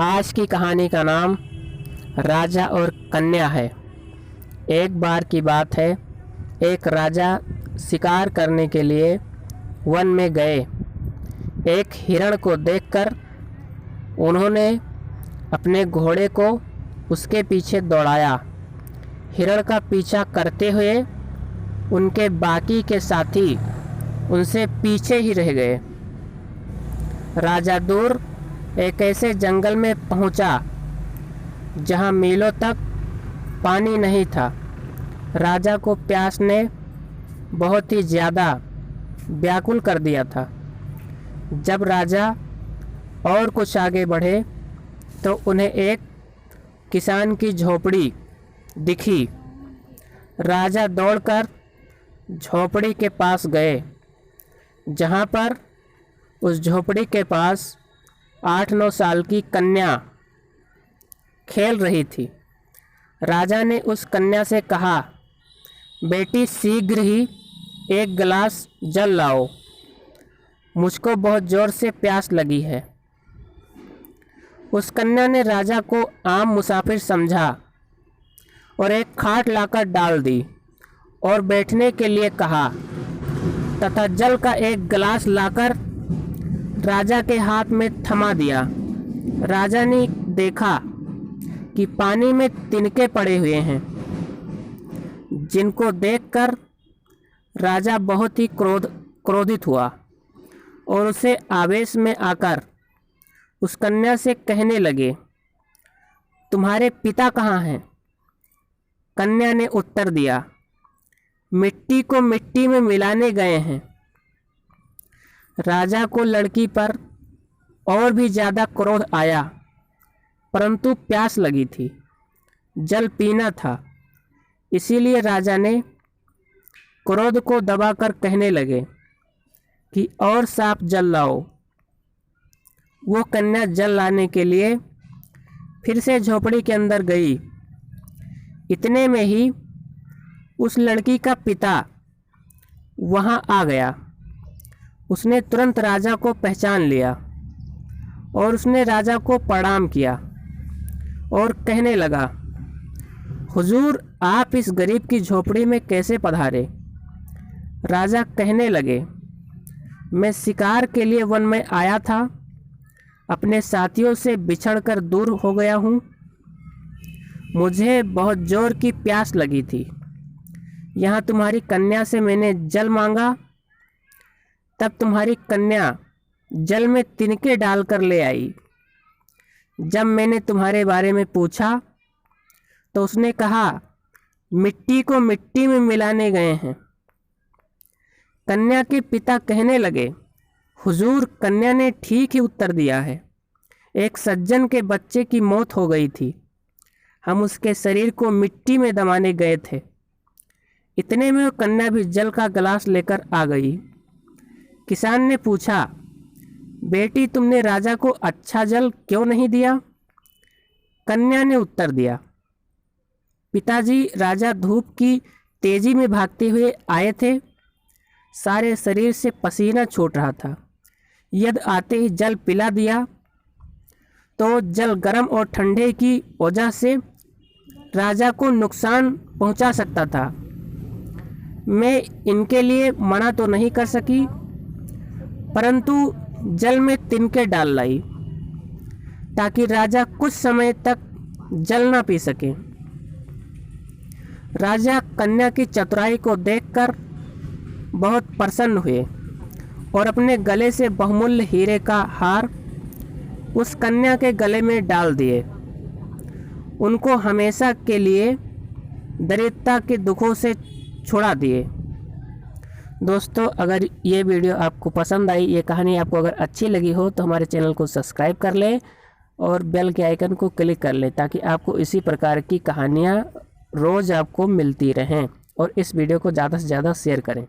आज की कहानी का नाम राजा और कन्या है। एक बार की बात है, एक राजा शिकार करने के लिए वन में गए। एक हिरण को देखकर उन्होंने अपने घोड़े को उसके पीछे दौड़ाया। हिरण का पीछा करते हुए उनके बाकी के साथी उनसे पीछे ही रह गए। राजा दूर एक ऐसे जंगल में पहुंचा जहां मीलों तक पानी नहीं था। राजा को प्यास ने बहुत ही ज़्यादा व्याकुल कर दिया था। जब राजा और कुछ आगे बढ़े तो उन्हें एक किसान की झोपड़ी दिखी। राजा दौड़कर झोपड़ी के पास गए, जहां पर उस झोपड़ी के पास 8-9 साल की कन्या खेल रही थी। राजा ने उस कन्या से कहा, बेटी शीघ्र ही एक गिलास जल लाओ, मुझको बहुत ज़ोर से प्यास लगी है। उस कन्या ने राजा को आम मुसाफिर समझा और एक खाट लाकर डाल दी और बैठने के लिए कहा तथा जल का एक गिलास लाकर राजा के हाथ में थमा दिया। राजा ने देखा कि पानी में तिनके पड़े हुए हैं, जिनको देखकर राजा बहुत ही क्रोधित हुआ और उसे आवेश में आकर उस कन्या से कहने लगे, तुम्हारे पिता कहाँ हैं? कन्या ने उत्तर दिया, मिट्टी को मिट्टी में मिलाने गए हैं। राजा को लड़की पर और भी ज़्यादा क्रोध आया, परंतु प्यास लगी थी, जल पीना था। इसीलिए राजा ने क्रोध को दबाकर कहने लगे कि और साफ जल लाओ। वो कन्या जल लाने के लिए फिर से झोपड़ी के अंदर गई। इतने में ही उस लड़की का पिता वहाँ आ गया। उसने तुरंत राजा को पहचान लिया और उसने राजा को प्रणाम किया और कहने लगा, हुजूर आप इस गरीब की झोपड़ी में कैसे पधारे? राजा कहने लगे, मैं शिकार के लिए वन में आया था, अपने साथियों से बिछड़कर दूर हो गया हूँ। मुझे बहुत जोर की प्यास लगी थी। यहाँ तुम्हारी कन्या से मैंने जल मांगा, तब तुम्हारी कन्या जल में तिनके डालकर ले आई। जब मैंने तुम्हारे बारे में पूछा तो उसने कहा, मिट्टी को मिट्टी में मिलाने गए हैं। कन्या के पिता कहने लगे, हुजूर कन्या ने ठीक ही उत्तर दिया है। एक सज्जन के बच्चे की मौत हो गई थी, हम उसके शरीर को मिट्टी में दबाने गए थे। इतने में वो कन्या भी जल का गिलास लेकर आ गई। किसान ने पूछा, बेटी तुमने राजा को अच्छा जल क्यों नहीं दिया? कन्या ने उत्तर दिया, पिताजी राजा धूप की तेजी में भागते हुए आए थे, सारे शरीर से पसीना छूट रहा था। यदि आते ही जल पिला दिया तो जल गर्म और ठंडे की वजह से राजा को नुकसान पहुंचा सकता था। मैं इनके लिए मना तो नहीं कर सकी, परंतु जल में तिनके डाल लाई ताकि राजा कुछ समय तक जल ना पी सके। राजा कन्या की चतुराई को देखकर बहुत प्रसन्न हुए और अपने गले से बहुमूल्य हीरे का हार उस कन्या के गले में डाल दिए। उनको हमेशा के लिए दरिद्रता के दुखों से छुड़ा दिए। दोस्तों, अगर ये वीडियो आपको पसंद आई, ये कहानी आपको अगर अच्छी लगी हो तो हमारे चैनल को सब्सक्राइब कर लें और बेल के आइकन को क्लिक कर लें ताकि आपको इसी प्रकार की कहानियाँ रोज़ आपको मिलती रहें। और इस वीडियो को ज़्यादा से ज़्यादा शेयर करें।